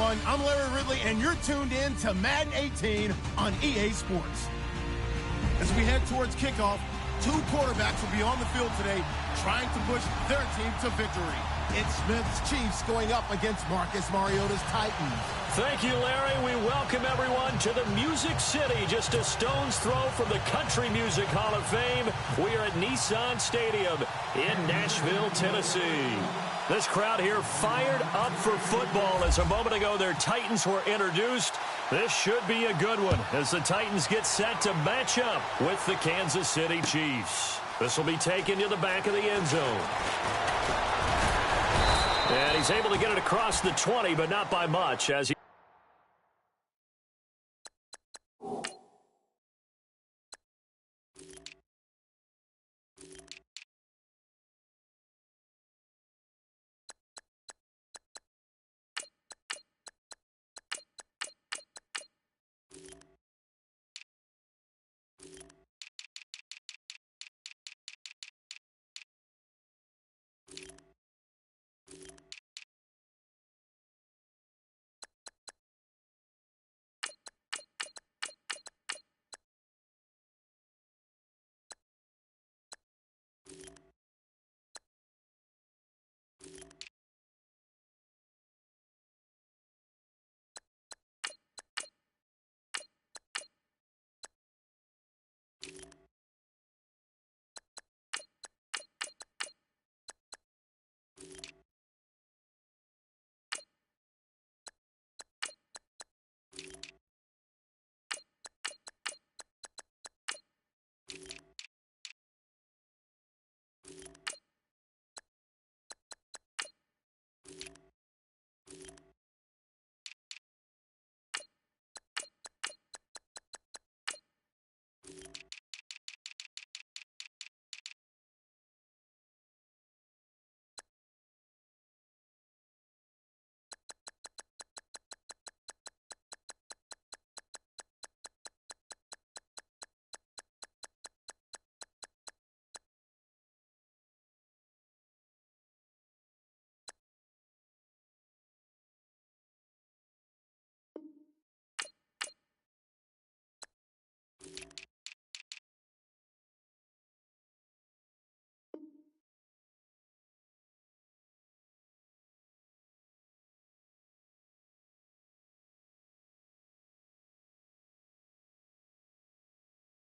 everyone. I'm Larry Ridley, and you're tuned in to Madden 18 on EA Sports. As we head towards kickoff, two quarterbacks will be on the field today trying to push their team to victory. It's Smith's Chiefs going up against Marcus Mariota's Titans. Thank you, Larry. We welcome everyone to the Music City, just a stone's throw from the Country Music Hall of Fame. We are at Nissan Stadium in Nashville, Tennessee. This crowd here fired up for football as a moment ago their Titans were introduced. This should be a good one as the Titans get set to match up with the Kansas City Chiefs. This will be taken to the back of the end zone. And he's able to get it across the 20, but not by much as he...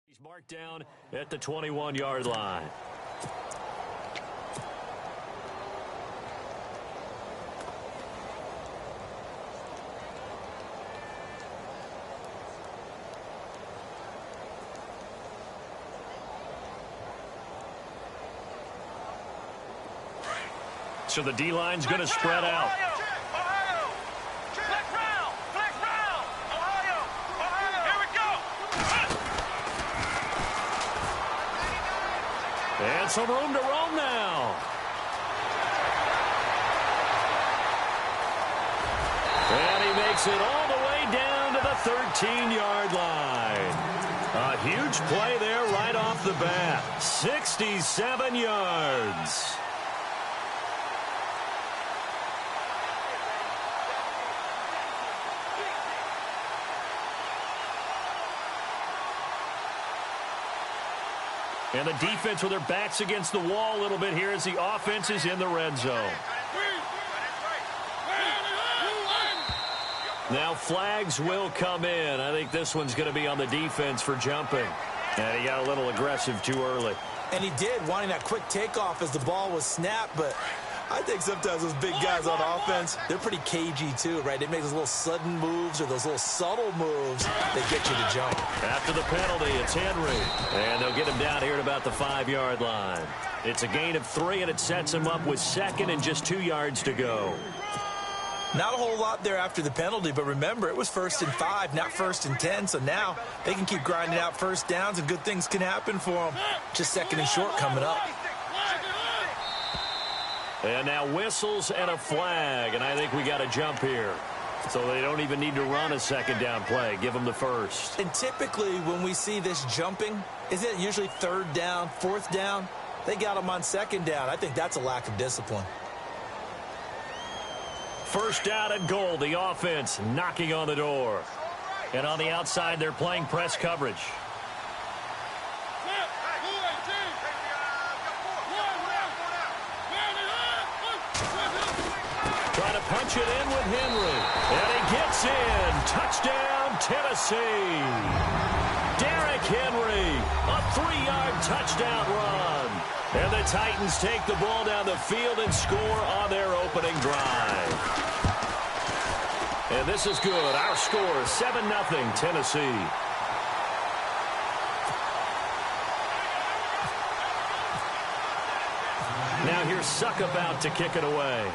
He's marked down at the 21-yard line. So the D-line's going to spread out. And some room to roam now. And he makes it all the way down to the 13-yard line. A huge play there right off the bat. 67 yards. And the defense with their backs against the wall a little bit here as the offense is in the red zone. Now flags will come in. I think this one's going to be on the defense for jumping. And he got a little aggressive too early. And he did, wanting that quick takeoff as the ball was snapped, but I think sometimes those big guys on offense, they're pretty cagey too, right? They make those little sudden moves or those little subtle moves that get you to jump. After the penalty, it's Henry. And they'll get him down here at about the 5-yard line. It's a gain of 3, and it sets him up with second and just 2 yards to go. Not a whole lot there after the penalty, but remember, it was 1st and 5, not 1st and 10, so now they can keep grinding out first downs, and good things can happen for them. Just 2nd and short coming up. And now whistles and a flag, and I think we got a jump here. So they don't even need to run a second down play. Give them the first. And typically when we see this jumping, isn't it usually 3rd down, 4th down? They got them on 2nd down. I think that's a lack of discipline. First down and goal. The offense knocking on the door. And on the outside, they're playing press coverage. Trying to punch it in with Henry. And he gets in. Touchdown, Tennessee. Derrick Henry, a 3-yard touchdown run. And the Titans take the ball down the field and score on their opening drive. And this is good. Our score is 7-0 Tennessee. Now here's Suck about to kick it away.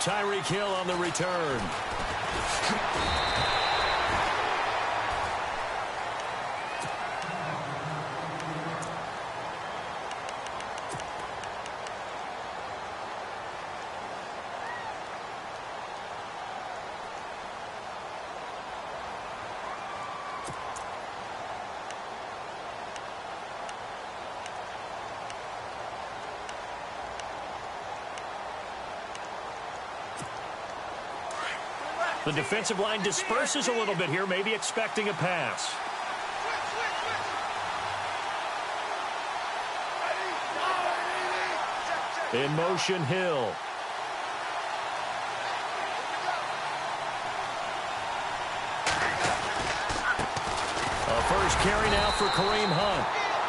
Tyreek Hill on the return. The defensive line disperses a little bit here, maybe expecting a pass. In motion, Hill. A first carry now for Kareem Hunt.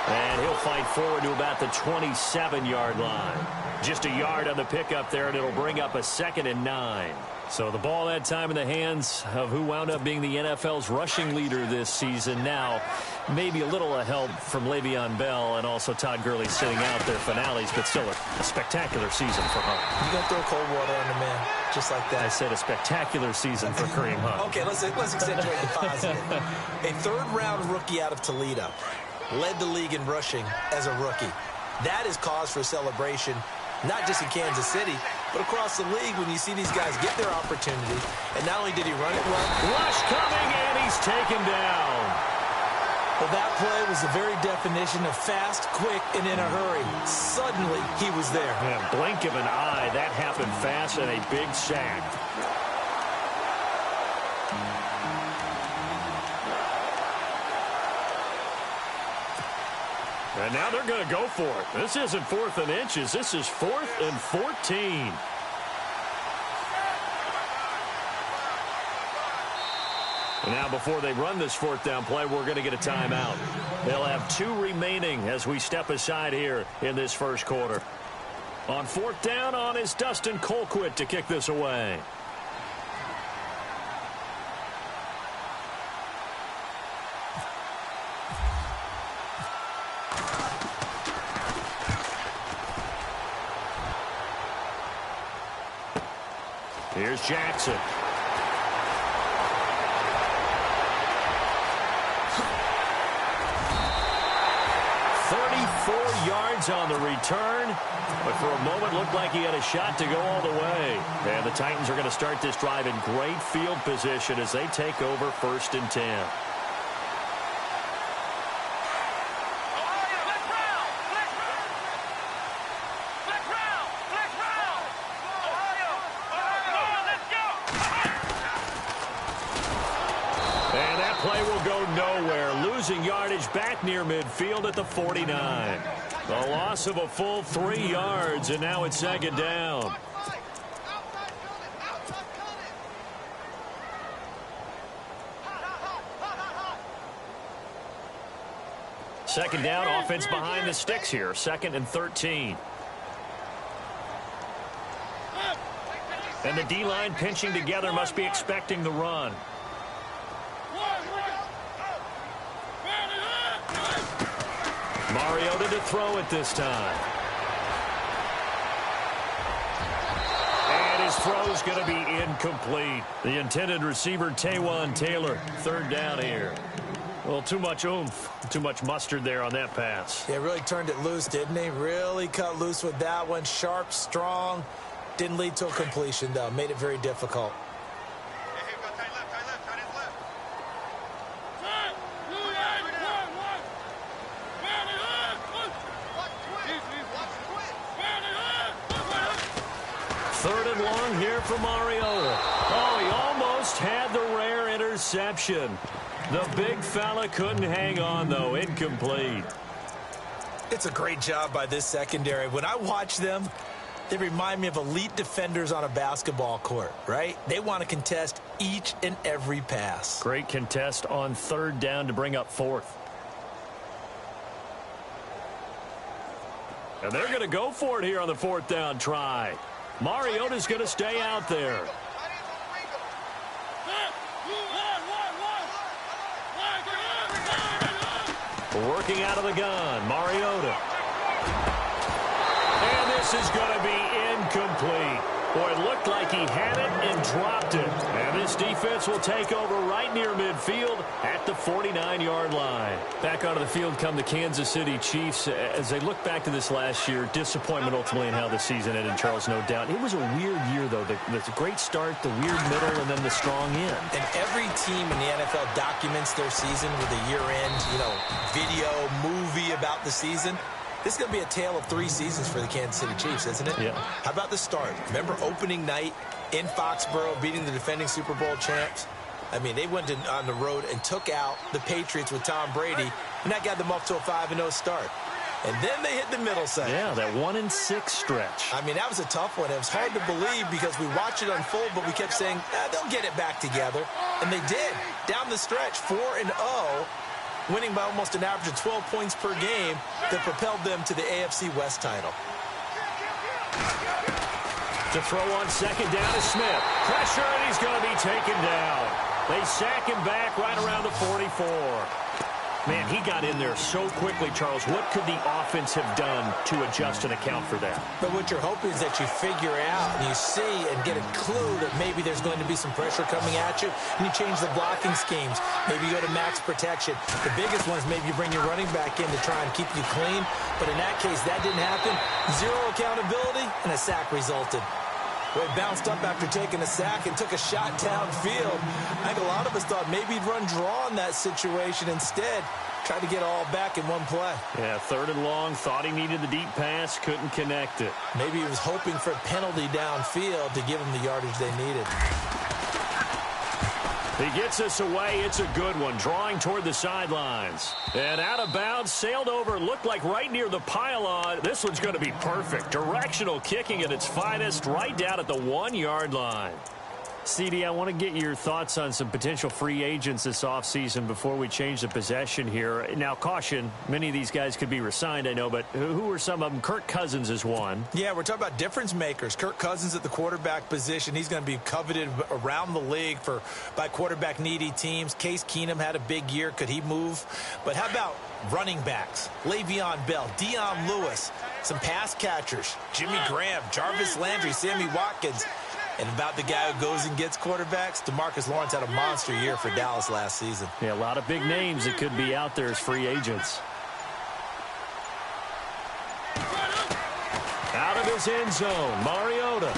And he'll fight forward to about the 27-yard line. Just a yard on the pickup there, and it'll bring up a 2nd and 9. So the ball that time in the hands of who wound up being the NFL's rushing leader this season. Now, maybe a little help from Le'Veon Bell and also Todd Gurley sitting out their finales, but still a spectacular season for Hunt. You going to throw cold water on the man, just like that. I said a spectacular season for Kareem Hunt. Okay, let's accentuate the positive. A third-round rookie out of Toledo led the league in rushing as a rookie. That is cause for celebration, not just in Kansas City, but across the league when you see these guys get their opportunity. And not only did he run it well, rush coming, and he's taken down. Well, that play was the very definition of fast, quick, and in a hurry. Suddenly, he was there. Yeah, blink of an eye, that happened fast, and a big sack. And now they're going to go for it. This isn't 4th and inches. This is 4th and 14. And now before they run this 4th down play, we're going to get a timeout. They'll have 2 remaining as we step aside here in this first quarter. On 4th down on is Dustin Colquitt to kick this away. Here's Jackson. 34 yards on the return, but for a moment looked like he had a shot to go all the way. And the Titans are going to start this drive in great field position as they take over 1st and 10. Yardage back near midfield at the 49. The loss of a full 3 yards, and now it's 2nd down. Second down, offense behind the sticks here. 2nd and 13. And the D-line pinching together, must be expecting the run. Mariota to throw it this time. And his throw's going to be incomplete. The intended receiver, Taywan Taylor, 3rd down here. Well, too much oomph, too much mustard there on that pass. Yeah, really turned it loose, didn't he? Really cut loose with that one. Sharp, strong. Didn't lead to a completion, though. Made it very difficult. here for Mariota. Oh, he almost had the rare interception. The big fella couldn't hang on, though. Incomplete. It's a great job by this secondary. When I watch them, they remind me of elite defenders on a basketball court, right? They want to contest each and every pass. Great contest on third down to bring up fourth. And they're going to go for it here on the fourth down try. Mariota's going to stay out there. Working out of the gun, Mariota. And this is going to be incomplete. Boy, it looked like he had it and dropped it. And this defense will take over right near midfield at the 49-yard line. Back onto the field come the Kansas City Chiefs. As they look back to this last year, disappointment ultimately in how the season ended, Charles, no doubt. It was a weird year, though. The great start, the weird middle, and then the strong end. And every team in the NFL documents their season with a year-end, video, movie about the season. This is going to be a tale of 3 seasons for the Kansas City Chiefs, isn't it? Yeah. How about the start? Remember opening night in Foxborough, beating the defending Super Bowl champs? I mean, they went on the road and took out the Patriots with Tom Brady, and that got them off to a 5-0 start. And then they hit the middle section. Yeah, that 1-6 stretch. I mean, that was a tough one. It was hard to believe because we watched it unfold, but we kept saying, they'll get it back together. And they did. Down the stretch, 4-0. Winning by almost an average of 12 points per game that propelled them to the AFC West title. To throw on second down is Smith. Pressure, and he's going to be taken down. They sack him back right around the 44. Man, he got in there so quickly, Charles. What could the offense have done to adjust and account for that? But what you're hoping is that you figure out and you see and get a clue that maybe there's going to be some pressure coming at you, and you change the blocking schemes. Maybe you go to max protection. The biggest one is maybe you bring your running back in to try and keep you clean. But in that case, that didn't happen. 0 accountability, and a sack resulted. Well, he bounced up after taking a sack and took a shot downfield. I think a lot of us thought maybe he'd run draw in that situation. Instead, tried to get it all back in one play. Yeah, 3rd and long, thought he needed the deep pass, couldn't connect it. Maybe he was hoping for a penalty downfield to give him the yardage they needed. He gets us away. It's a good one. Drawing toward the sidelines. And out of bounds, sailed over, looked like right near the pylon. This one's going to be perfect. Directional kicking at its finest, right down at the 1-yard line. CD, I want to get your thoughts on some potential free agents this offseason before we change the possession here. Now, caution, many of these guys could be re-signed, I know, but who are some of them? Kirk Cousins is one. Yeah, we're talking about difference makers. Kirk Cousins at the quarterback position. He's going to be coveted around the league by quarterback-needy teams. Case Keenum had a big year. Could he move? But how about running backs? Le'Veon Bell, Dion Lewis, some pass catchers, Jimmy Graham, Jarvis Landry, Sammy Watkins. And about the guy who goes and gets quarterbacks, DeMarcus Lawrence had a monster year for Dallas last season. Yeah, a lot of big names that could be out there as free agents. Out of his end zone, Mariota.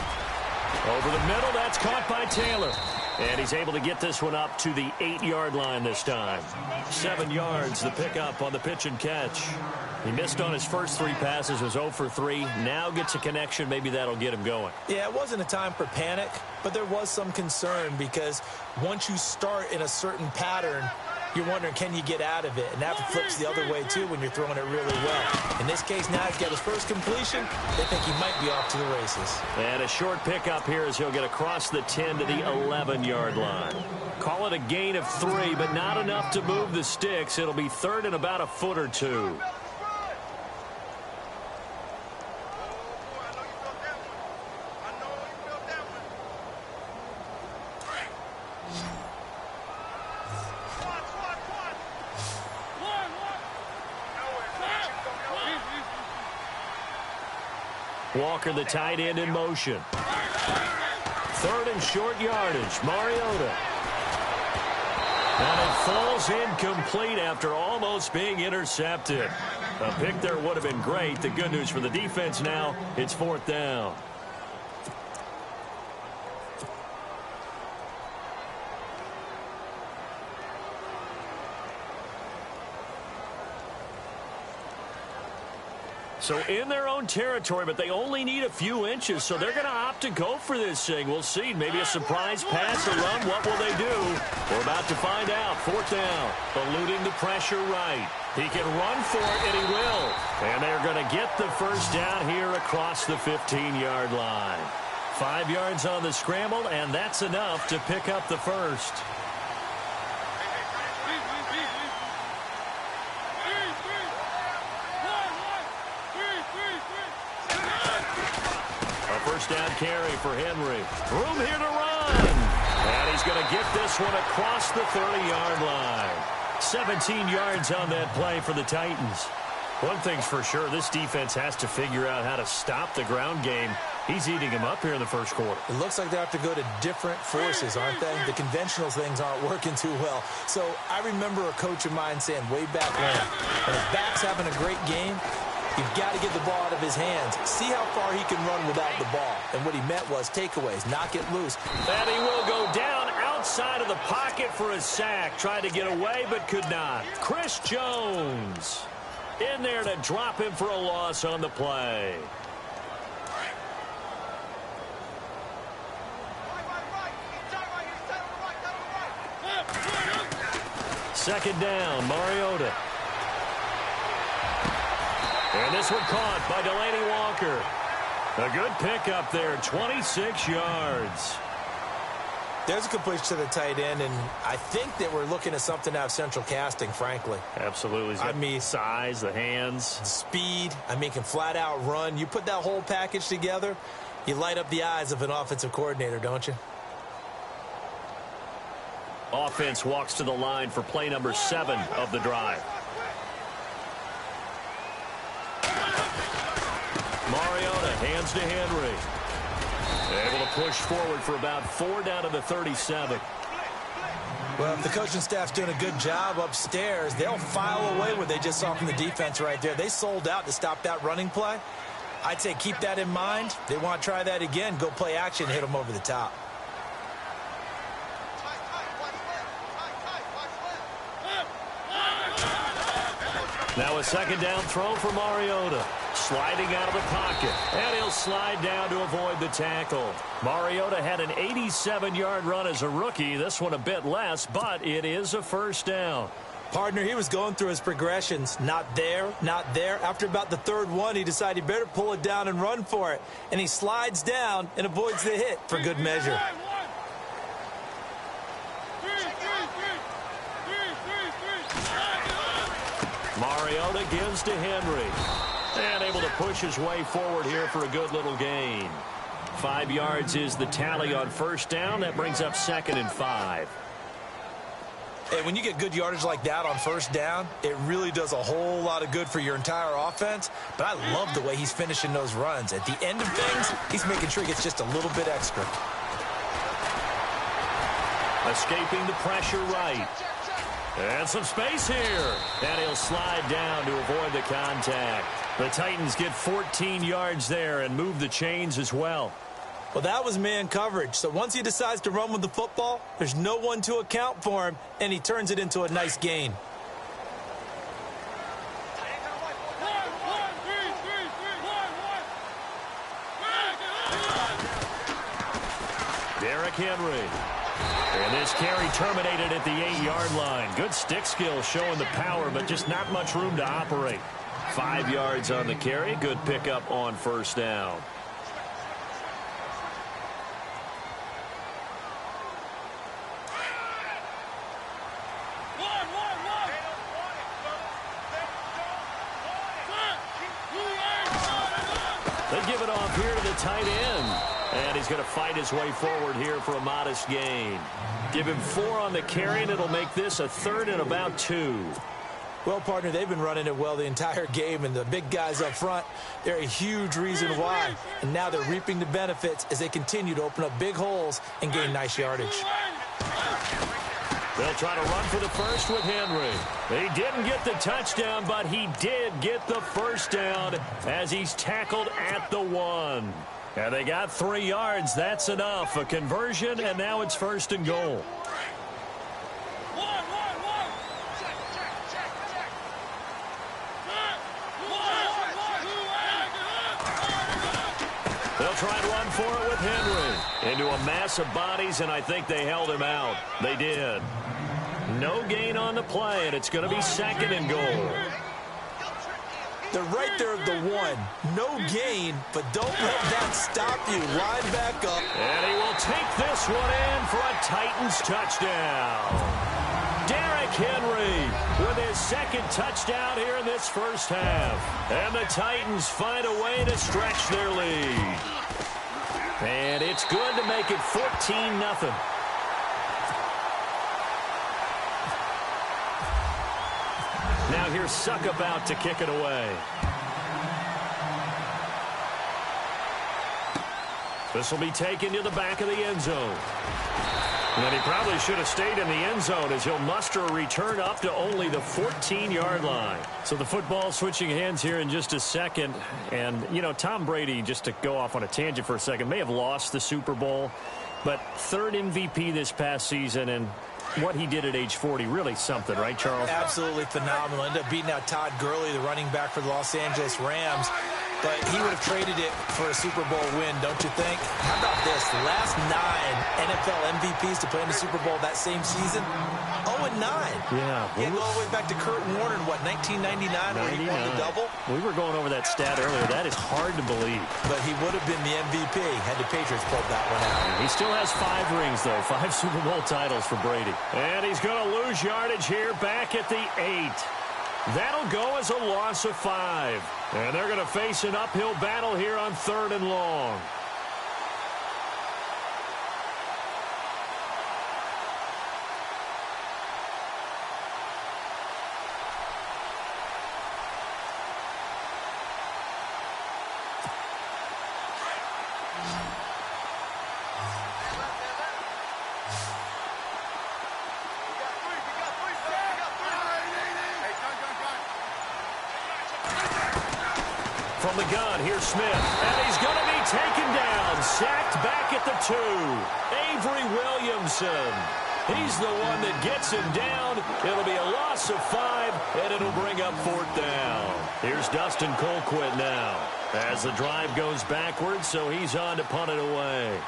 Over the middle, that's caught by Taylor. And he's able to get this one up to the 8-yard line this time. 7 yards, the pickup on the pitch and catch. He missed on his first 3 passes, was 0 for 3. Now gets a connection. Maybe that'll get him going. Yeah, it wasn't a time for panic, but there was some concern because once you start in a certain pattern, you're wondering, can you get out of it? And that flips the other way, too, when you're throwing it really well. In this case, now he's got his first completion. They think he might be off to the races. And a short pickup here as he'll get across the 10 to the 11-yard line. Call it a gain of 3, but not enough to move the sticks. It'll be 3rd and about a foot or 2. Walker, the tight end, in motion. 3rd and short yardage. Mariota. And it falls incomplete after almost being intercepted. A pick there would have been great. The good news for the defense now, it's 4th down. So in their own territory, but they only need a few inches, so they're going to opt to go for this thing. We'll see. Maybe a surprise pass or run. What will they do? We're about to find out. 4th down. Eluding the pressure right. He can run for it, and he will. And they're going to get the first down here across the 15-yard line. 5 yards on the scramble, and that's enough to pick up the first. First down carry for Henry. Room here to run. And he's going to get this one across the 30-yard line. 17 yards on that play for the Titans. One thing's for sure, this defense has to figure out how to stop the ground game. He's eating him up here in the first quarter. It looks like they have to go to different forces, aren't they? The conventional things aren't working too well. So I remember a coach of mine saying way back when his back's having a great game, you've got to get the ball out of his hands. See how far he can run without the ball. And what he meant was takeaways, knock it loose. And he will go down outside of the pocket for a sack. Tried to get away, but could not. Chris Jones in there to drop him for a loss on the play. Second down, Mariota. And this one caught by Delaney Walker. A good pickup there, 26 yards. There's a completion to the tight end, and I think that we're looking at something out of central casting, frankly. Absolutely. I mean, size, the hands. Speed. I mean, can flat out run. You put that whole package together, you light up the eyes of an offensive coordinator, don't you? Offense walks to the line for play number 7 of the drive. Mariota hands to Henry. Able to push forward for about 4 down to the 37. Well, if the coaching staff's doing a good job upstairs, they'll file away what they just saw from the defense right there. They sold out to stop that running play. I'd say keep that in mind. They want to try that again. Go play action, hit them over the top. Now a second down throw for Mariota. Sliding out of the pocket. And he'll slide down to avoid the tackle. Mariota had an 87-yard run as a rookie. This one a bit less, but it is a first down. Partner, he was going through his progressions. Not there, not there. After about the third one, he decided he better pull it down and run for it. And he slides down and avoids the hit for good measure. Mariota gives to Henry. And able to push his way forward here for a good little gain. 5 yards is the tally on first down. That brings up 2nd and 5. Hey, when you get good yardage like that on first down, it really does a whole lot of good for your entire offense. But I love the way he's finishing those runs. At the end of things, he's making sure he gets just a little bit extra. Escaping the pressure right. And some space here. And he'll slide down to avoid the contact. The Titans get 14 yards there and move the chains as well. Well, that was man coverage. So once he decides to run with the football, there's no one to account for him, and he turns it into a nice gain. Derrick Henry. And this carry terminated at the 8-yard line. Good stick skill showing the power, but just not much room to operate. 5 yards on the carry. Good pickup on first down. They give it off here to the tight end. And he's going to fight his way forward here for a modest gain. Give him 4 on the carry, and it'll make this a 3rd and about 2. Well, partner, they've been running it well the entire game, and the big guys up front, they're a huge reason why. And now they're reaping the benefits as they continue to open up big holes and gain nice yardage. They'll try to run for the first with Henry. He didn't get the touchdown, but he did get the first down as he's tackled at the 1. And they got 3 yards. That's enough. A conversion, and now it's 1st and goal. into a mass of bodies, and I think they held him out. They did. No gain on the play, and it's going to be 2nd and goal. They're right there at the 1. No gain, but don't let that stop you. Line back up. And he will take this one in for a Titans touchdown. Derrick Henry with his 2nd touchdown here in this first half. And the Titans find a way to stretch their lead. And it's good to make it 14-0. Now here's Suckabout to kick it away. This will be taken to the back of the end zone. And he probably should have stayed in the end zone as he'll muster a return up to only the 14-yard line. So the football switching hands here in just a second. And, you know, Tom Brady, just to go off on a tangent for a second, may have lost the Super Bowl, but 3rd MVP this past season, and what he did at age 40, really something, right, Charles? Absolutely phenomenal. Ended up beating out Todd Gurley, the running back for the Los Angeles Rams. But he would have traded it for a Super Bowl win, don't you think? How about this? The last 9 NFL MVPs to play in the Super Bowl that same season, 0-9. Yeah. He had all the way back to Kurt Warner in, what, 1999 where he won the double? We were going over that stat earlier. That is hard to believe. But he would have been the MVP had the Patriots pulled that one out. He still has 5 rings, though. 5 Super Bowl titles for Brady. And he's going to lose yardage here back at the 8. That'll go as a loss of 5. And they're going to face an uphill battle here on 3rd and long. From the gun, here's Smith. And he's going to be taken down. Sacked back at the 2. Avery Williamson. He's the one that gets him down. It'll be a loss of 5, and it'll bring up 4th down. Here's Dustin Colquitt now as the drive goes backwards, so he's on to punt it away.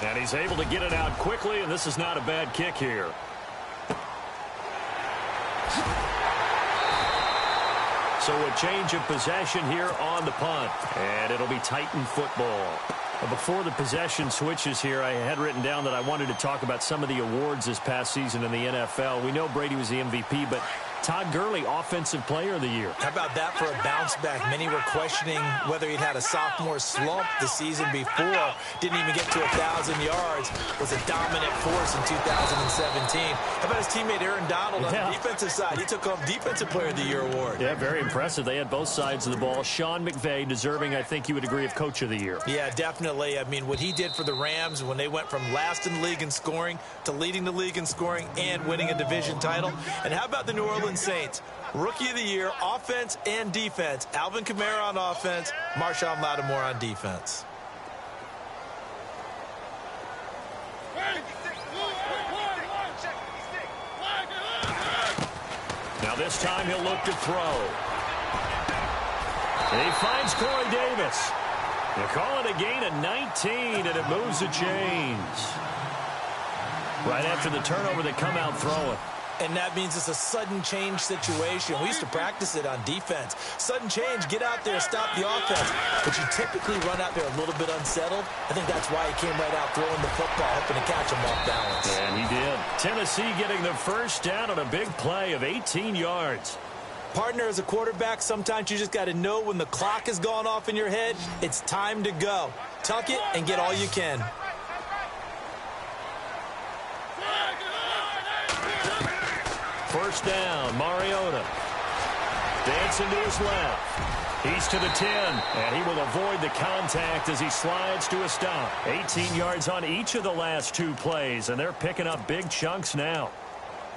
And he's able to get it out quickly, and this is not a bad kick here. So a change of possession here on the punt. And it'll be Titan football. Before the possession switches here, I had written down that I wanted to talk about some of the awards this past season in the NFL. We know Brady was the MVP, but Todd Gurley, Offensive Player of the Year. How about that for a bounce back? Many were questioning whether he'd had a sophomore slump the season before. Didn't even get to 1,000 yards. Was a dominant force in 2017. How about his teammate Aaron Donald on the defensive side? He took home Defensive Player of the Year award. Yeah, very impressive. They had both sides of the ball. Sean McVay deserving, I think you would agree, of Coach of the Year. Yeah, definitely. I mean, what he did for the Rams when they went from last in the league in scoring to leading the league in scoring and winning a division title. And how about the New Orleans Saints? Rookie of the Year, offense and defense. Alvin Kamara on offense, Marshawn Lattimore on defense. Now this time he'll look to throw. And he finds Corey Davis. They call it a gain of 19, and it moves the chains. Right after the turnover, they come out throwing. And that means it's a sudden change situation. We used to practice it on defense. Sudden change, get out there, stop the offense. But you typically run out there a little bit unsettled. I think that's why he came right out throwing the football, hoping to catch him off balance. And he did. Tennessee getting the first down on a big play of 18 yards. Partner, as a quarterback, sometimes you just got to know when the clock has gone off in your head, it's time to go. Tuck it and get all you can. First down, Mariota. Dancing to his left. He's to the 10, and he will avoid the contact as he slides to a stop. 18 yards on each of the last 2 plays, and they're picking up big chunks now.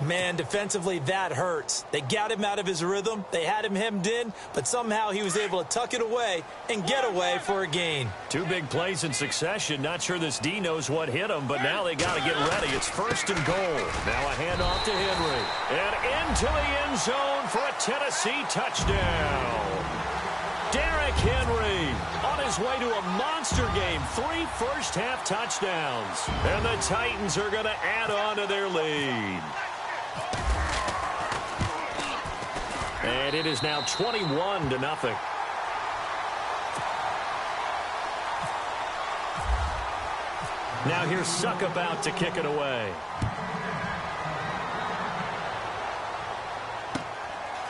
Man, defensively, that hurts. They got him out of his rhythm. They had him hemmed in, but somehow he was able to tuck it away and get away for a gain. 2 big plays in succession. Not sure this D knows what hit him, but now they got to get ready. It's first and goal. Now a handoff to Henry. And into the end zone for a Tennessee touchdown. Derrick Henry on his way to a monster game. 3 first-half touchdowns. And the Titans are going to add on to their lead. And it is now 21-0. Now here's Suckup out to kick it away.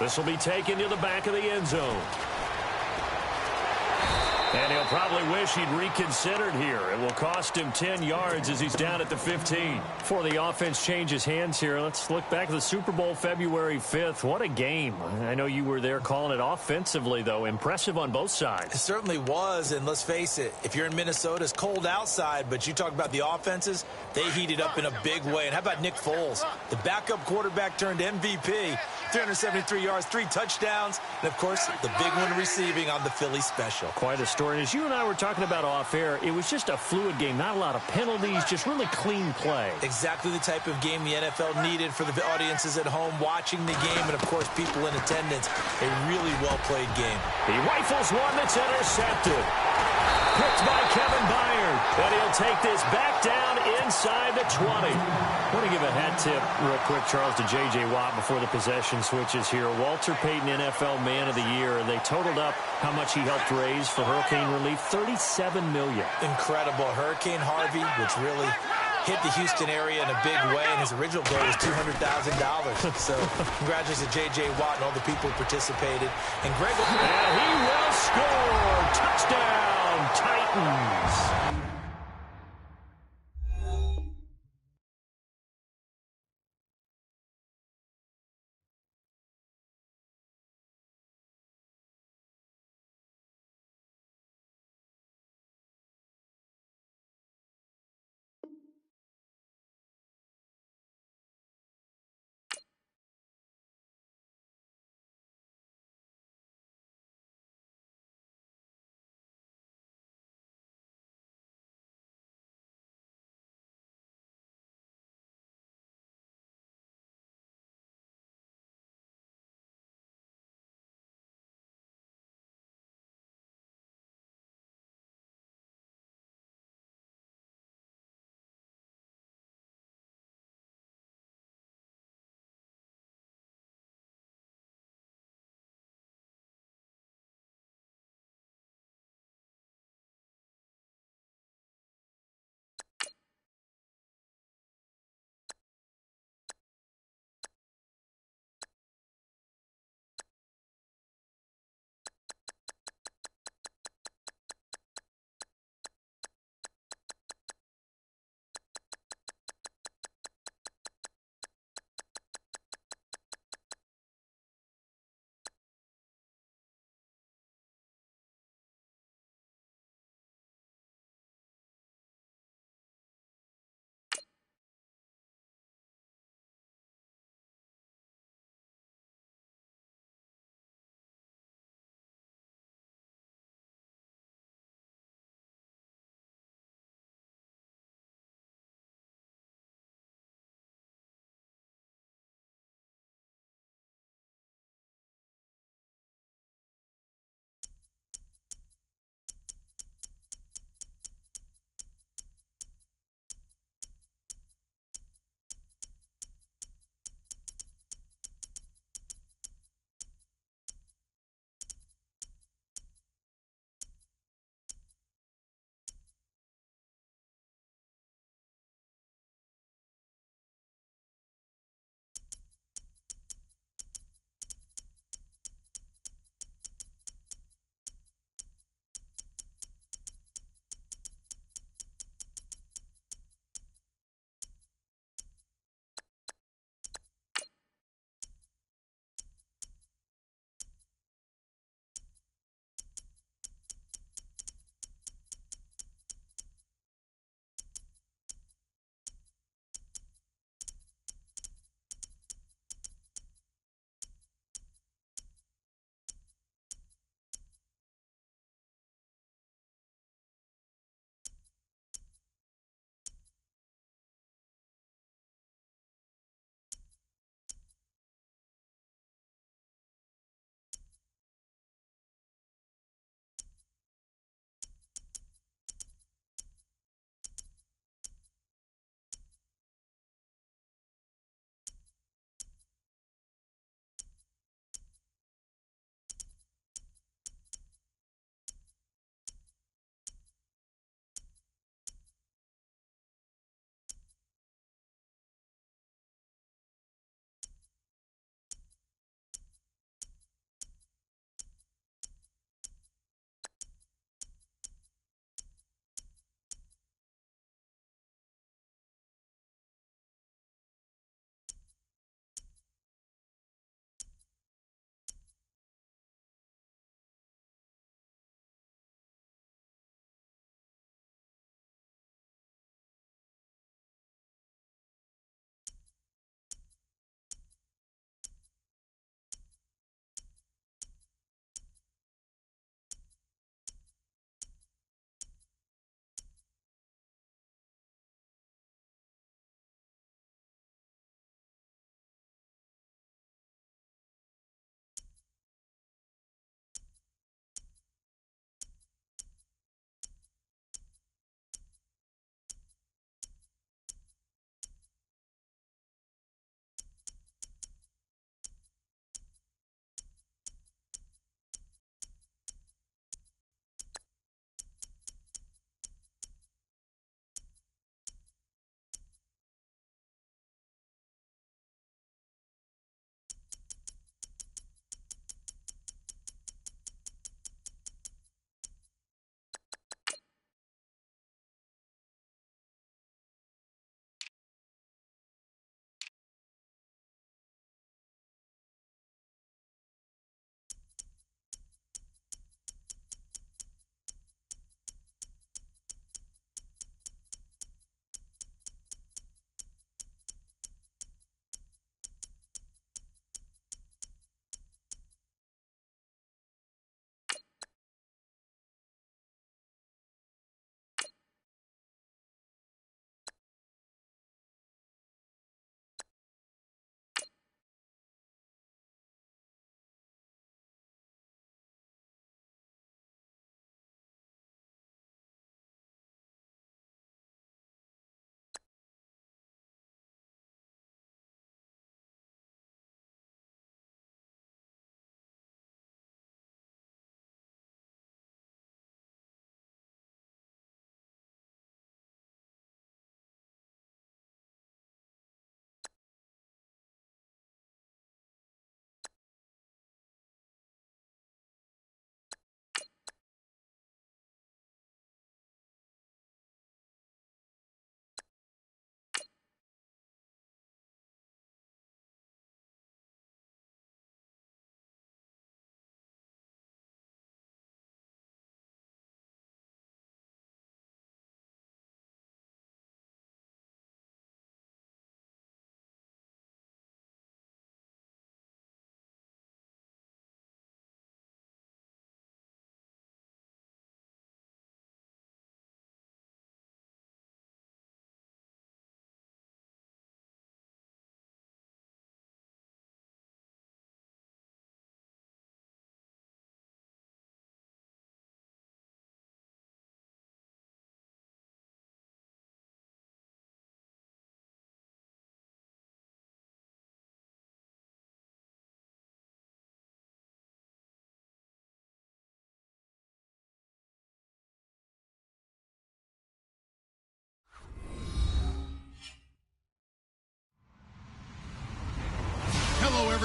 This will be taken to the back of the end zone. And he'll probably wish he'd reconsidered here. It will cost him 10 yards as he's down at the 15. Before the offense changes hands here, let's look back at the Super Bowl February 5th. What a game. I know you were there calling it offensively, though. Impressive on both sides. It certainly was, and let's face it, if you're in Minnesota, it's cold outside, but you talk about the offenses, they heated up in a big way. And how about Nick Foles? The backup quarterback turned MVP. 373 yards, 3 touchdowns, and, of course, the big one receiving on the Philly special. Quite a story. And as you and I were talking about off air, it was just a fluid game. Not a lot of penalties, just really clean play. Exactly the type of game the NFL needed for the audiences at home watching the game and, of course, people in attendance. A really well-played game. He rifles one that's intercepted. Picked by Kevin Byard. And he'll take this back down inside the 20. I want to give a hat tip real quick, Charles, to J.J. Watt before the possession switches here. Walter Payton, NFL Man of the Year. They totaled up how much he helped raise for hurricane relief, $37 million. Incredible. Hurricane Harvey, which really hit the Houston area in a big way, and his original goal was $200,000. So congratulations to J.J. Watt and all the people who participated. And Greg... And he will score. Touchdown, Titans.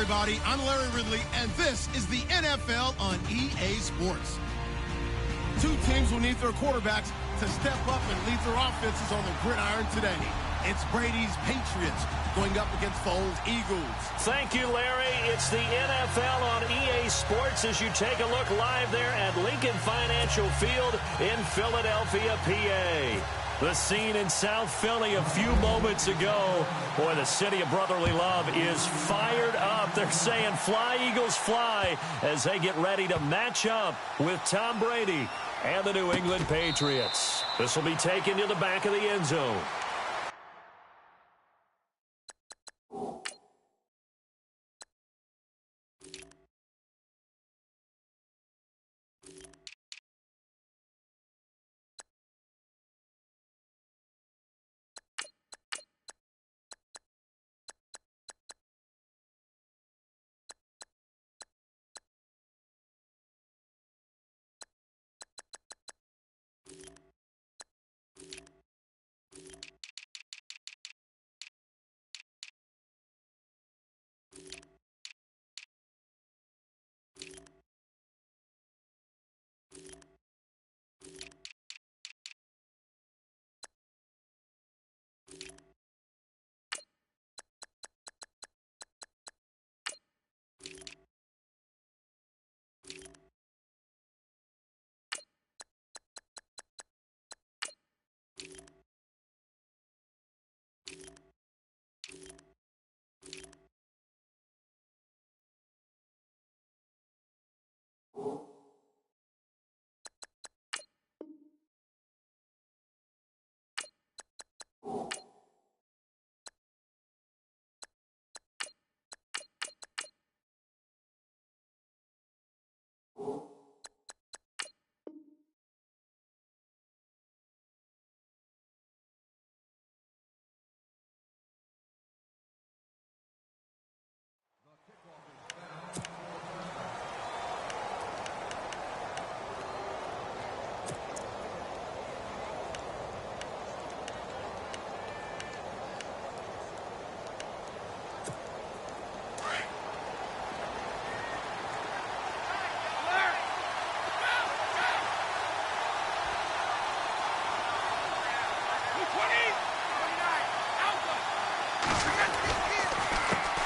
everybody. I'm Larry Ridley, and this is the NFL on EA Sports. Two teams will need their quarterbacks to step up and lead their offenses on the gridiron today. It's Brady's Patriots going up against the old Eagles. Thank you, Larry. It's the NFL on EA Sports as you take a look live there at Lincoln Financial Field in Philadelphia, PA. The scene in South Philly a few moments ago. Boy, the city of brotherly love is fired up. They're saying, fly, Eagles, fly, as they get ready to match up with Tom Brady and the New England Patriots. This will be taken to the back of the end zone.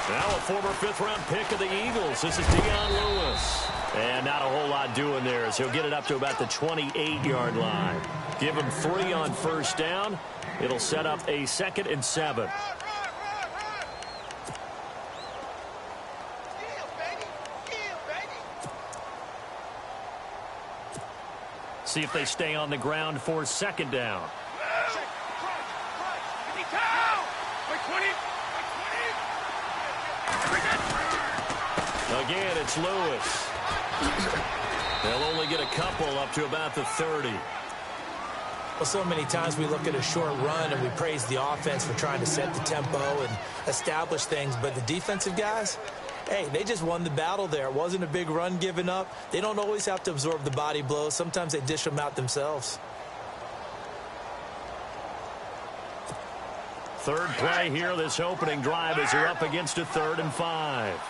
Now a former fifth-round pick of the Eagles. This is Dion Lewis. And not a whole lot doing there as he'll get it up to about the 28-yard line. Give him 3 on first down. It'll set up a 2nd and 7. See if they stay on the ground for 2nd down. Again, it's Lewis. They'll only get a couple up to about the 30. Well, so many times we look at a short run and we praise the offense for trying to set the tempo and establish things, but the defensive guys, hey, they just won the battle there. It wasn't a big run given up. They don't always have to absorb the body blows. Sometimes they dish them out themselves. Third play here, this opening drive, as they're up against a 3rd and 5.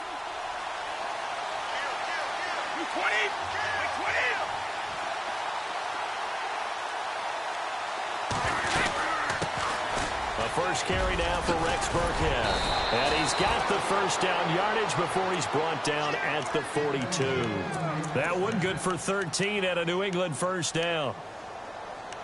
First carry now for Rex Burkhead. And he's got the first down yardage before he's brought down at the 42. That one good for 13 at a New England first down.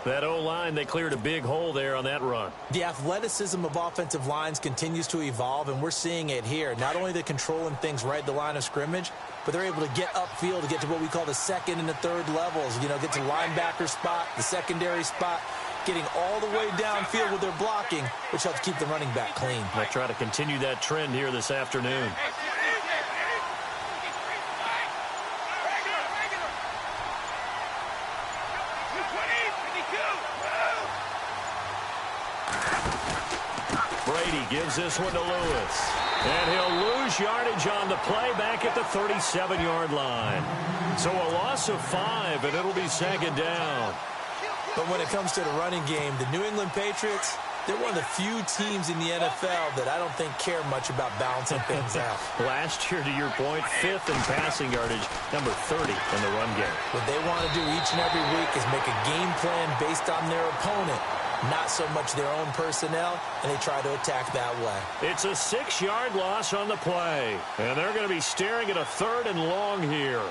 That O-line, they cleared a big hole there on that run. The athleticism of offensive lines continues to evolve, and we're seeing it here. Not only the controlling things right at the line of scrimmage, but they're able to get upfield to get to what we call the 2nd and the 3rd levels. You know, get to linebacker spot, the secondary spot, getting all the way downfield with their blocking, which helps keep the running back clean. They'll try to continue that trend here this afternoon. Brady gives this one to Lewis. And he'll lose yardage on the play back at the 37-yard line. So a loss of 5, and it'll be 2nd down. But when it comes to the running game, the New England Patriots, they're one of the few teams in the NFL that I don't think care much about balancing things out. Last year, to your point, 5th in passing yardage, number 30 in the run game. What they want to do each and every week is make a game plan based on their opponent, not so much their own personnel, and they try to attack that way. It's a 6-yard loss on the play, and they're going to be staring at a 3rd and long here.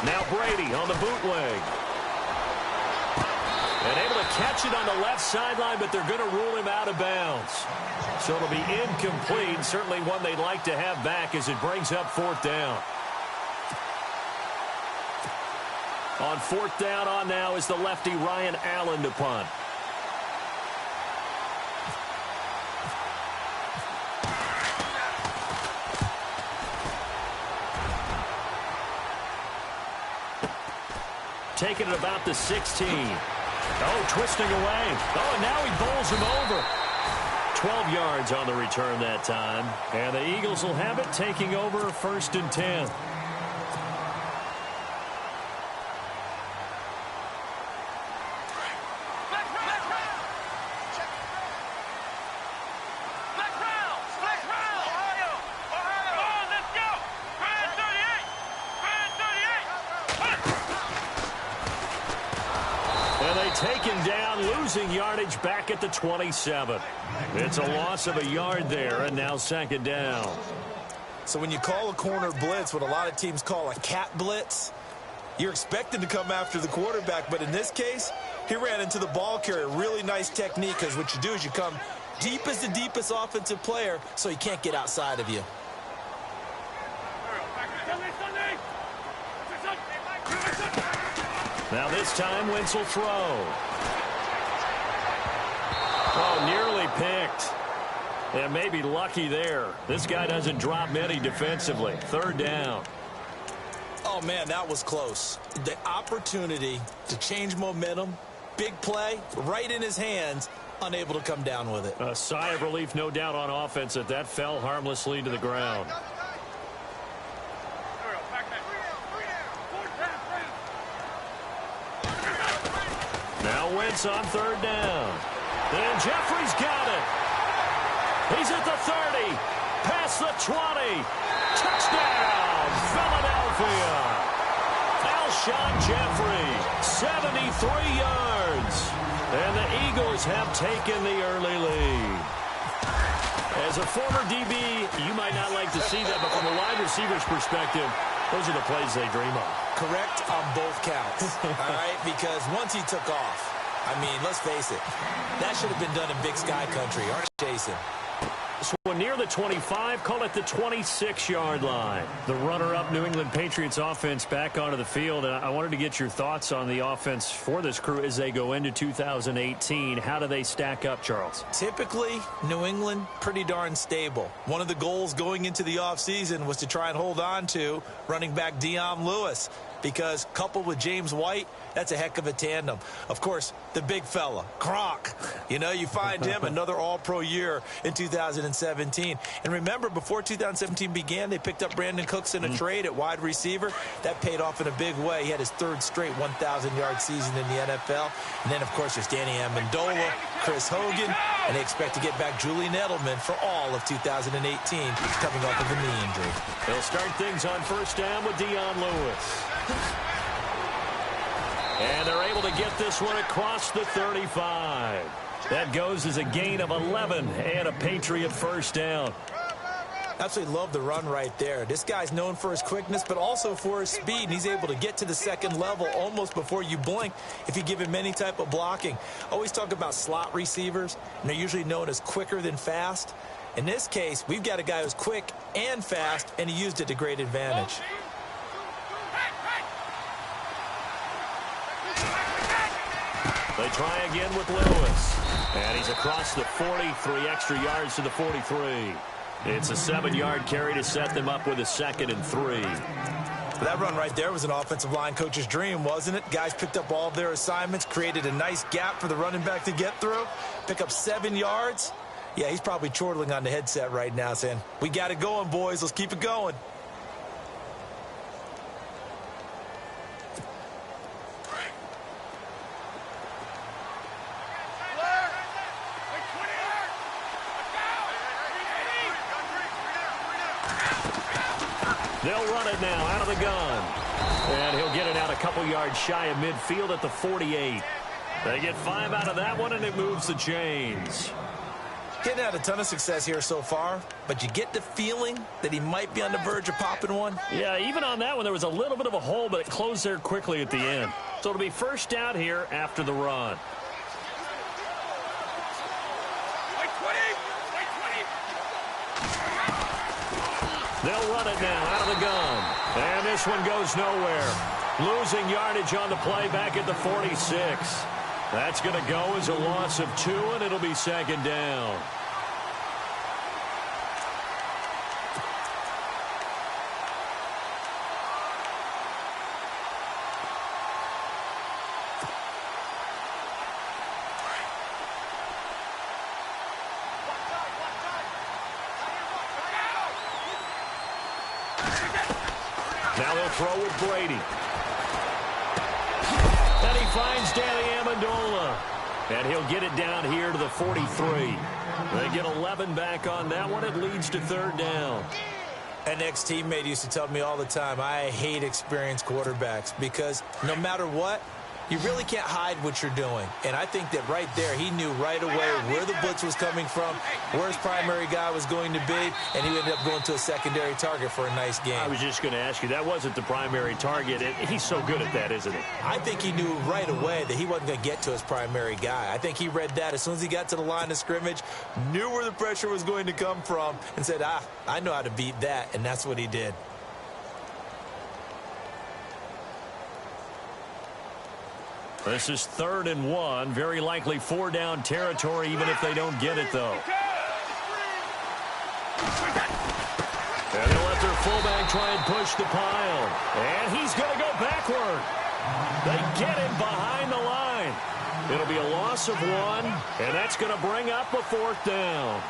Now Brady on the bootleg. And able to catch it on the left sideline, but they're going to rule him out of bounds. So it'll be incomplete. Certainly one they'd like to have back as it brings up 4th down. On 4th down on now is the lefty Ryan Allen to punt. Taking it about the 16. Oh, twisting away. Oh, and now he bowls him over. 12 yards on the return that time. And the Eagles will have it, taking over 1st and 10. Taken down, losing yardage back at the 27. It's a loss of a yard there, and now 2nd down. So when you call a corner blitz, what a lot of teams call a cat blitz, you're expected to come after the quarterback, but in this case, he ran into the ball carrier. Really nice technique, because what you do is you come deep as the deepest offensive player, so he can't get outside of you. Now this time, Wentz will throw. Oh, nearly picked. And maybe lucky there. This guy doesn't drop many defensively. 3rd down. Oh, man, that was close. The opportunity to change momentum, big play, right in his hands, unable to come down with it. A sigh of relief, no doubt, on offense that fell harmlessly to the ground. Now Wentz on 3rd down. And Jeffrey's got it. He's at the 30. Past the 20. Touchdown, Philadelphia. Alshon Jeffrey, 73 yards. And the Eagles have taken the early lead. As a former DB, you might not like to see that, but from a wide receiver's perspective, those are the plays they dream of. Correct on both counts, all right? Because once he took off, I mean, let's face it, that should have been done in Big Sky Country, aren't you, Jason? So near the 25, call it the 26-yard line. The runner-up New England Patriots offense back onto the field. And I wanted to get your thoughts on the offense for this crew as they go into 2018. How do they stack up, Charles? Typically, New England, pretty darn stable. One of the goals going into the offseason was to try and hold on to running back Dion Lewis, because coupled with James White, that's a heck of a tandem. Of course, the big fella, Gronk. You know, you find him another all-pro year in 2017. And remember, before 2017 began, they picked up Brandon Cooks in a trade at wide receiver. That paid off in a big way. He had his 3rd straight 1,000-yard season in the NFL. And then, of course, there's Danny Amendola, Chris Hogan, and they expect to get back Julian Edelman for all of 2018, coming off of a knee injury. They'll start things on 1st down with Dion Lewis. And they're able to get this one across the 35. That goes as a gain of 11 and a Patriot 1st down. Absolutely love the run right there. This guy's known for his quickness, but also for his speed. And he's able to get to the 2nd level almost before you blink if you give him any type of blocking. Always talk about slot receivers, and they're usually known as quicker than fast. In this case, we've got a guy who's quick and fast, and he used it to great advantage. They try again with Lewis. And he's across the 40, 3 extra yards to the 43. It's a 7-yard carry to set them up with a 2nd and 3. But that run right there was an offensive line coach's dream, wasn't it? Guys picked up all of their assignments, created a nice gap for the running back to get through, pick up 7 yards. Yeah, he's probably chortling on the headset right now saying, we got it going, boys. Let's keep it going. They'll run it now out of the gun. And he'll get it out a couple yards shy of midfield at the 48. They get 5 out of that one, and it moves the chains. Getting had a ton of success here so far, but you get the feeling that he might be on the verge of popping one. Yeah, even on that one, there was a little bit of a hole, but it closed there quickly at the end. So it'll be first down here after the run. They'll run it now out of the gun. And this one goes nowhere. Losing yardage on the play back at the 46. That's going to go as a loss of 2, and it'll be second down. Now they'll throw with Brady. And he finds Danny Amendola. And he'll get it down here to the 43. They get 11 back on that one. It leads to third down. An ex-teammate used to tell me all the time, I hate experienced quarterbacks because no matter what, you really can't hide what you're doing. And I think that right there, he knew right away where the blitz was coming from, where his primary guy was going to be, and he ended up going to a secondary target for a nice game. I was just going to ask you, that wasn't the primary target. He's so good at that, isn't he? I think he knew right away that he wasn't going to get to his primary guy. I think he read that as soon as he got to the line of scrimmage, knew where the pressure was going to come from, and said, I know how to beat that, and that's what he did. This is 3rd and 1. Very likely 4-down territory, even if they don't get it, though. And they'll let their fullback try and push the pile. And he's going to go backward. They get him behind the line. It'll be a loss of 1, and that's going to bring up a 4th down.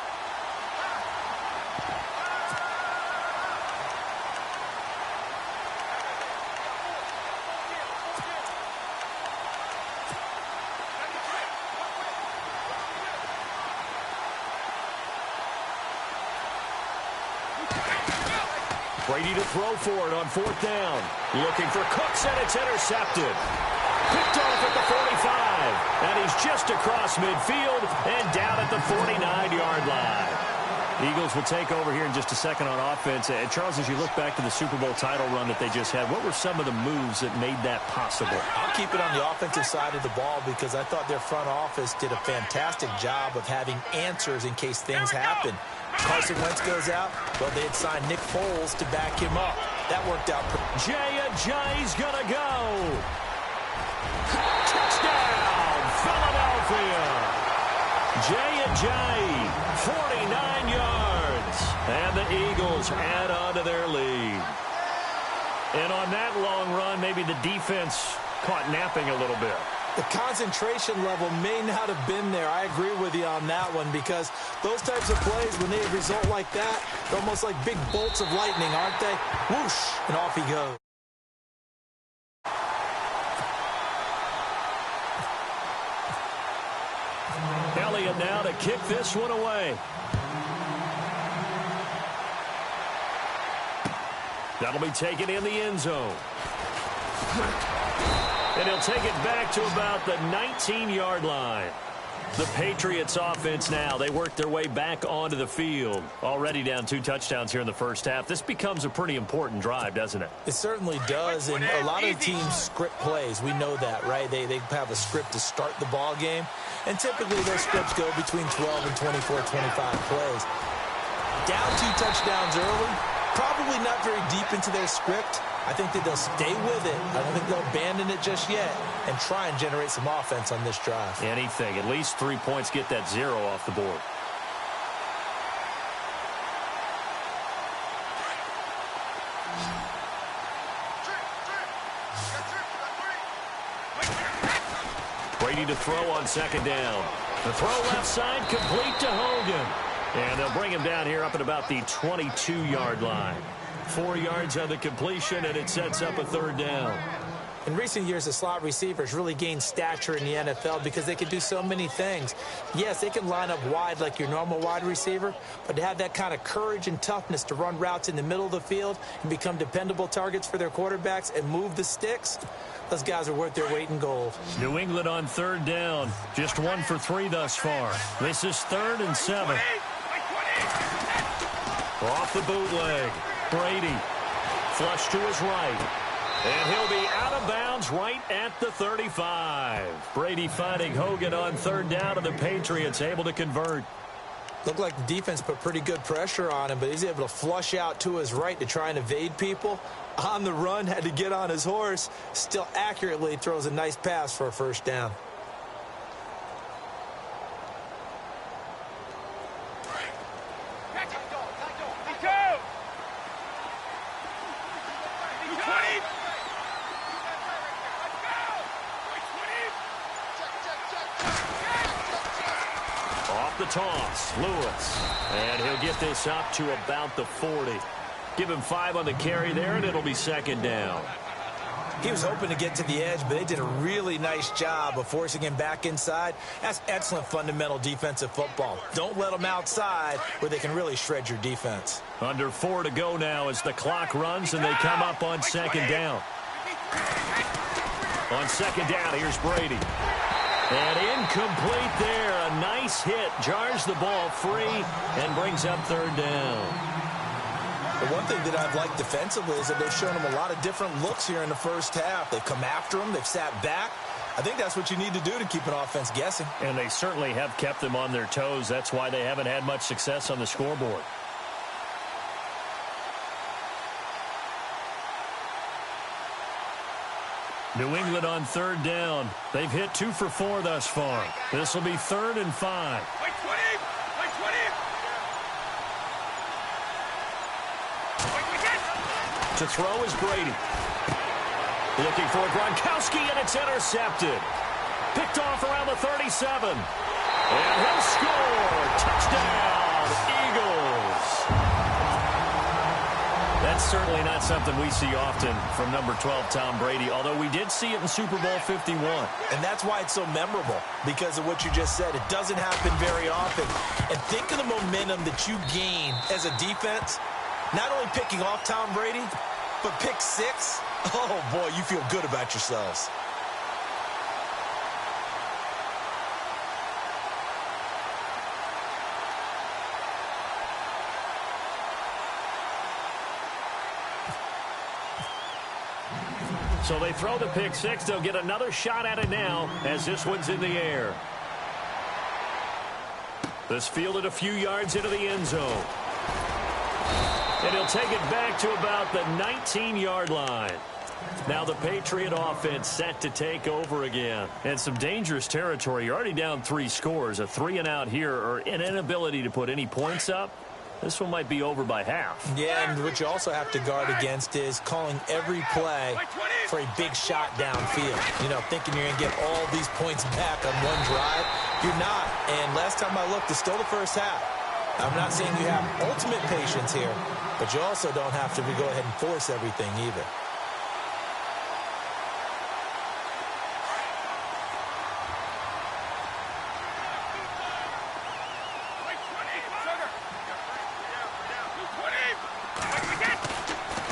Brady to throw for it on 4th down. Looking for Cooks, and it's intercepted. Picked off at the 45. And he's just across midfield and down at the 49-yard line. Eagles will take over here in just a second on offense. And Charles, as you look back to the Super Bowl title run that they just had, what were some of the moves that made that possible? I'll keep it on the offensive side of the ball because I thought their front office did a fantastic job of having answers in case things happen. Carson Wentz goes out, well, they had signed Nick Foles to back him up. That worked out. Jay Ajayi's going to go. Touchdown, Philadelphia. Jay Ajayi, 49 yards. And the Eagles add on to their lead. And on that long run, maybe the defense caught napping a little bit. The concentration level may not have been there. I agree with you on that one because those types of plays, when they result like that, they're almost like big bolts of lightning, aren't they? Whoosh, and off he goes. Elliott now to kick this one away. That'll be taken in the end zone. And he'll take it back to about the 19-yard line. The Patriots offense now, they work their way back onto the field. Already down 2 touchdowns here in the first half. This becomes a pretty important drive, doesn't it? It certainly does, and a lot of teams script plays. We know that, right? They have a script to start the ball game, and typically those scripts go between 12 and 24, 25 plays. Down 2 touchdowns early, probably not very deep into their script. I think that they'll stay with it. I don't think they'll abandon it just yet and try and generate some offense on this drive. Anything. At least 3 points, get that 0 off the board. Brady to throw on second down. The throw left side, complete to Hogan. And they'll bring him down here up at about the 22-yard line. 4 yards on the completion, and it sets up a third down. In recent years, the slot receivers really gained stature in the NFL because they can do so many things. Yes, they can line up wide like your normal wide receiver, but to have that kind of courage and toughness to run routes in the middle of the field and become dependable targets for their quarterbacks and move the sticks, those guys are worth their weight in gold. New England on third down. Just 1 for 3 thus far. This is 3rd and 7. Off the bootleg. Brady. Flush to his right. And he'll be out of bounds right at the 35. Brady finding Hogan on third down, and the Patriots able to convert. Looked like the defense put pretty good pressure on him, but he's able to flush out to his right to try and evade people. On the run, had to get on his horse. Still accurately throws a nice pass for a first down. The toss, Lewis, and he'll get this up to about the 40. Give him 5 on the carry there, and it'll be second down. He was hoping to get to the edge, but they did a really nice job of forcing him back inside. That's excellent fundamental defensive football. Don't let them outside where they can really shred your defense. Under 4 to go now as the clock runs, and they come up on second down. On second down, here's Brady. And incomplete there. A nice hit. Jars the ball free and brings up third down. The one thing that I've liked defensively is that they've shown him a lot of different looks here in the first half. They've come after him. They've sat back. I think that's what you need to do to keep an offense guessing. And they certainly have kept them on their toes. That's why they haven't had much success on the scoreboard. New England on third down. They've hit 2 for 4 thus far. This will be 3rd and 5. To throw is Brady. Looking for Gronkowski, and it's intercepted. Picked off around the 37. And he'll score. Touchdown, Eagles. That's certainly not something we see often from number 12, Tom Brady, although we did see it in Super Bowl 51. And that's why it's so memorable, because of what you just said. It doesn't happen very often. And think of the momentum that you gain as a defense, not only picking off Tom Brady, but pick 6. Oh, boy, you feel good about yourselves. So they throw the pick 6. They'll get another shot at it now as this one's in the air. This fielded a few yards into the end zone. And he'll take it back to about the 19-yard line. Now the Patriot offense set to take over again. And some dangerous territory. You're already down 3 scores. A 3-and-out here, or an inability to put any points up. This one might be over by half. Yeah, and what you also have to guard against is calling every play for a big shot downfield. You know, thinking you're going to get all these points back on one drive. You're not. And last time I looked, it's still the first half. I'm not saying you have ultimate patience here, but you also don't have to go ahead and force everything either.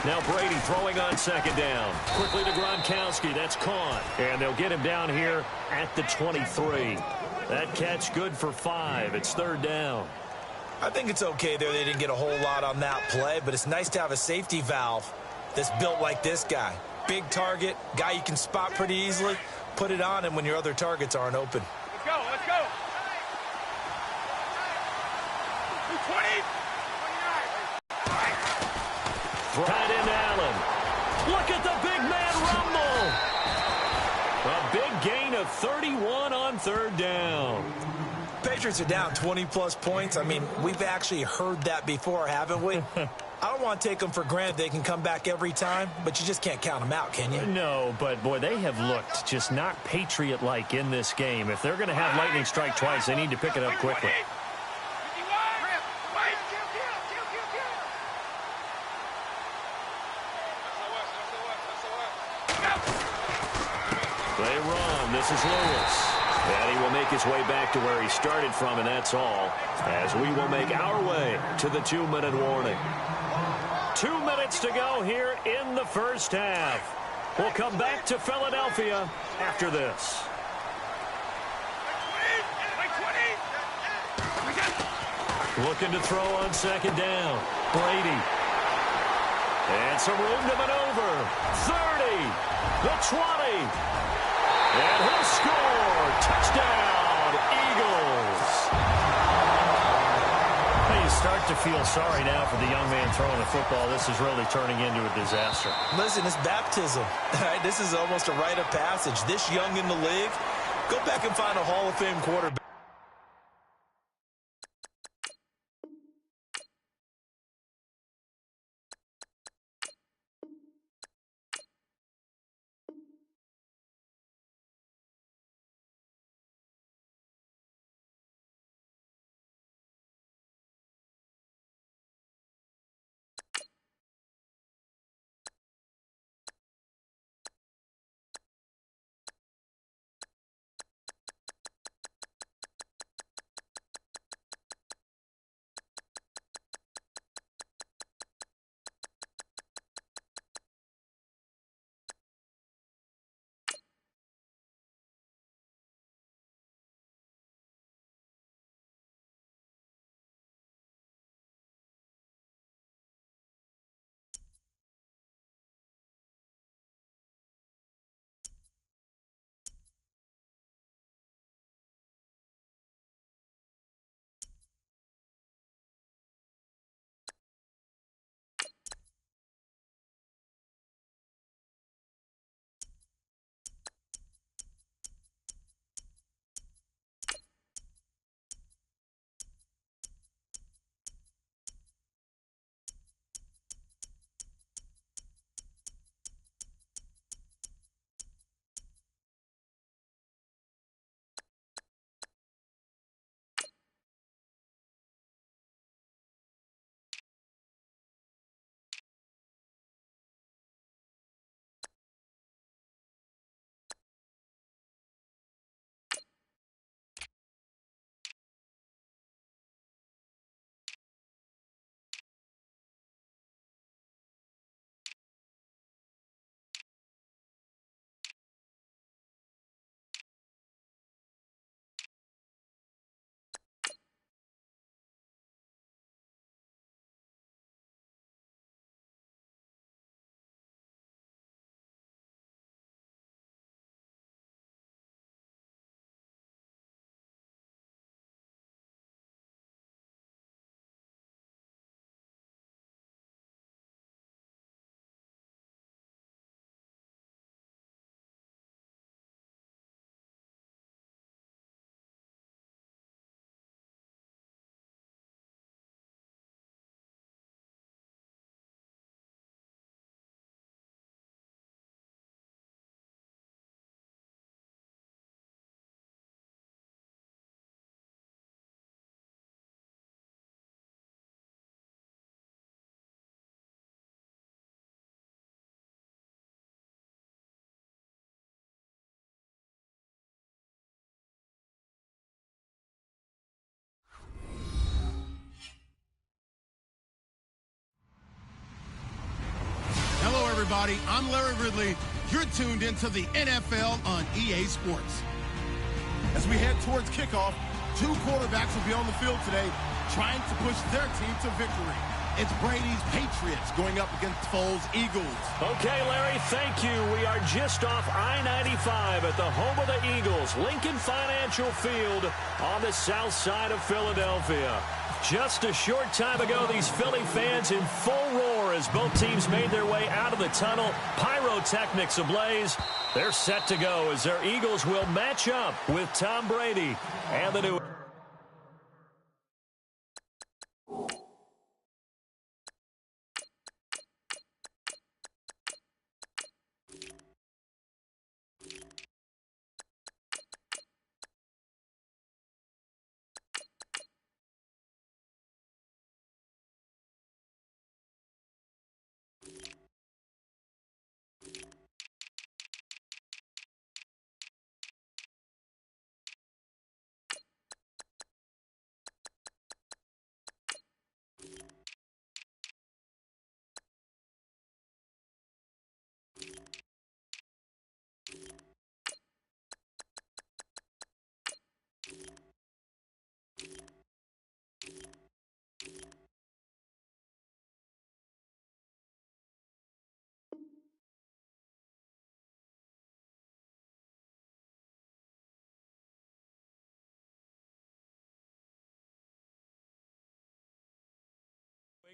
Now Brady throwing on second down. Quickly to Gronkowski. That's caught. And they'll get him down here at the 23. That catch good for 5. It's third down. I think it's okay there. They didn't get a whole lot on that play, but it's nice to have a safety valve that's built like this guy. Big target, guy you can spot pretty easily. Put it on him when your other targets aren't open. Let's go, let's go. 220. Tight end Allen. Look at the big man rumble. A big gain of 31 on third down. Patriots are down 20-plus points. I mean, we've actually heard that before, haven't we? I don't want to take them for granted they can come back every time, but you just can't count them out, can you? No, but, boy, they have looked just not Patriot-like in this game. If they're going to have lightning strike twice, they need to pick it up quickly. They run. This is Lewis. And he will make his way back to where he started from, and that's all, as we will make our way to the 2-minute warning. 2 minutes to go here in the first half. We'll come back to Philadelphia after this. Looking to throw on second down. Brady. And some room to maneuver. 30. The 20. And he'll score. Touchdown, Eagles. You start to feel sorry now for the young man throwing the football. This is really turning into a disaster. Listen, it's baptism. This is almost a rite of passage. This young in the league, go back and find a Hall of Fame quarterback. everybody. I'm Larry Ridley. You're tuned into the NFL on EA Sports. As we head towards kickoff, two quarterbacks will be on the field today trying to push their team to victory. It's Brady's Patriots going up against Foles' Eagles. Okay, Larry, thank you. We are just off I-95 at the home of the Eagles, Lincoln Financial Field on the south side of Philadelphia. Just a short time ago, these Philly fans in full roar as both teams made their way out of the tunnel. Pyrotechnics ablaze. They're set to go as their Eagles will match up with Tom Brady and the new...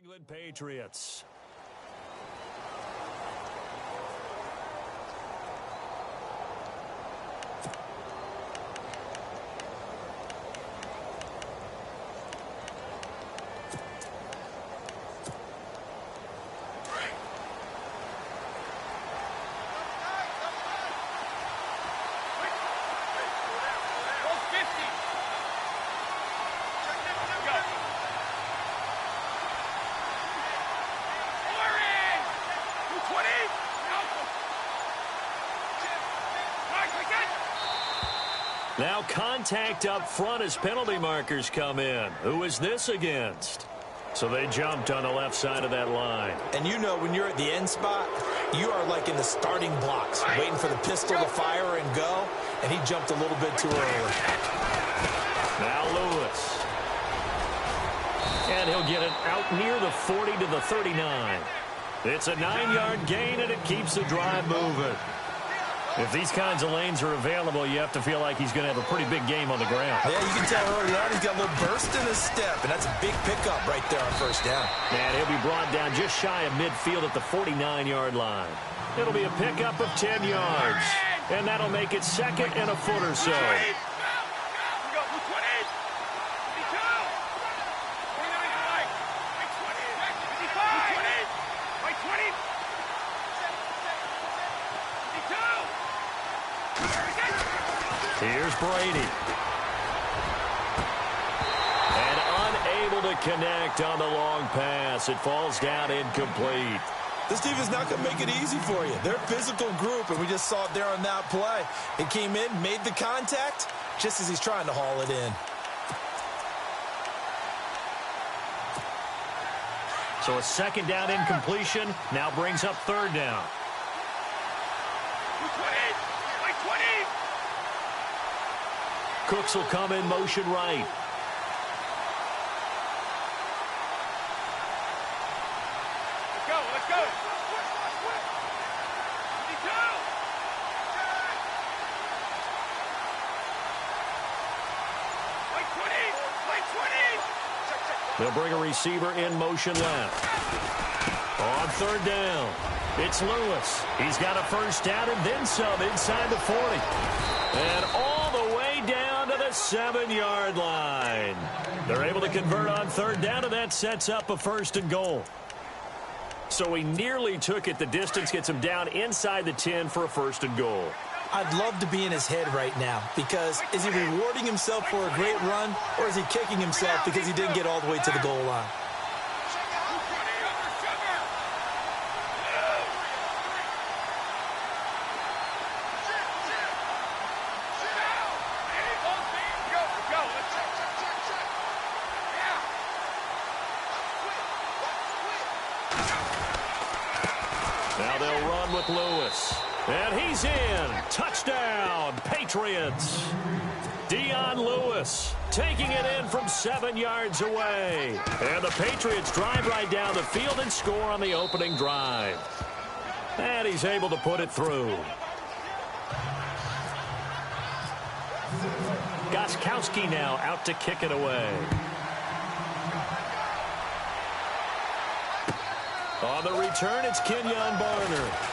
England Patriots. Now contact up front as penalty markers come in. Who is this against? So they jumped on the left side of that line. And you know when you're at the end spot, you are like in the starting blocks, waiting for the pistol to fire and go, and he jumped a little bit too early. Now Lewis. And he'll get it out near the 40 to the 39. It's a 9-yard gain, and it keeps the drive moving. If these kinds of lanes are available, you have to feel like he's going to have a pretty big game on the ground. Yeah, you can tell early on he's got a little burst in his step, and that's a big pickup right there on first down. And he'll be brought down just shy of midfield at the 49-yard line. It'll be a pickup of 10 yards, and that'll make it second and a foot or so. Here's Brady. And unable to connect on the long pass. It falls down incomplete. This team is not going to make it easy for you. They're a physical group, and we just saw it there on that play. It came in, made the contact, just as he's trying to haul it in. So a second down incompletion now brings up third down. Cooks will come in motion right. Let's go. They'll bring a receiver in motion left. On third down, it's Lewis. He's got a first down and then some inside the 40. And all the way down to the 7-yard line. They're able to convert on third down, and that sets up a first and goal. So he nearly took it the distance, gets him down inside the 10 for a first and goal. I'd love to be in his head right now, because is he rewarding himself for a great run, or is he kicking himself because he didn't get all the way to the goal line? Now they'll run with Lewis. And he's in. Touchdown, Patriots. Dion Lewis taking it in from 7 yards away. And the Patriots drive right down the field and score on the opening drive. And he's able to put it through. Gostkowski now out to kick it away. On the return, it's Kenyon Barner.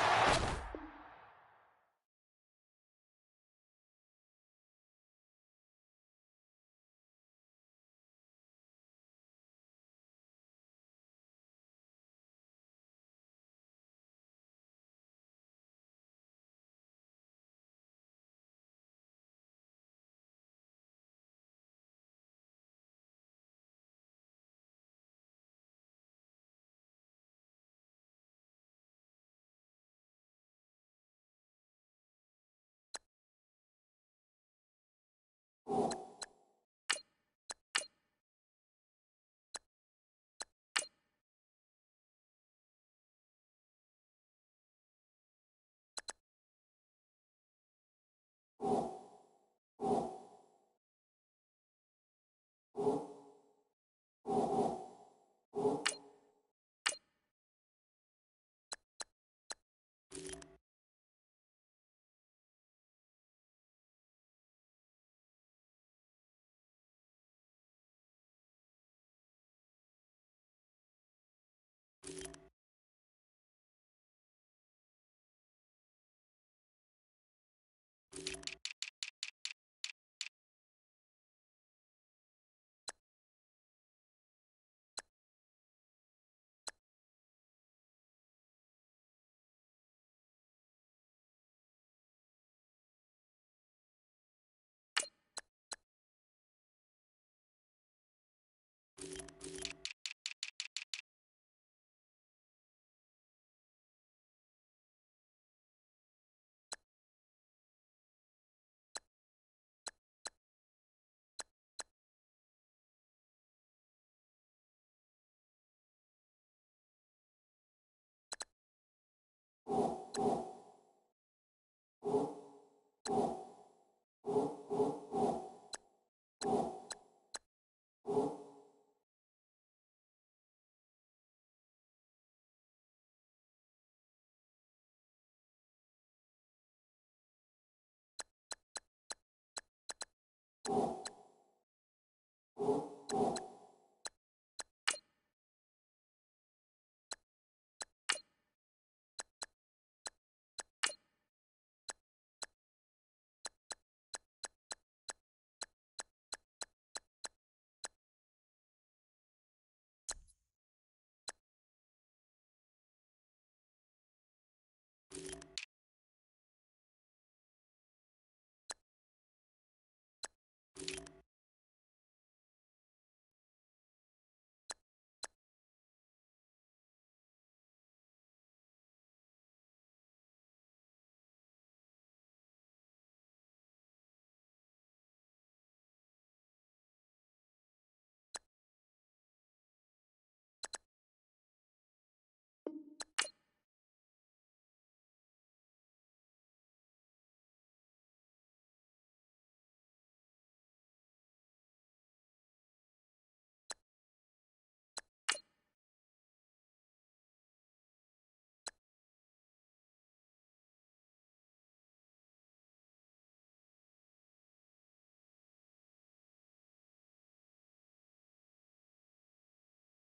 You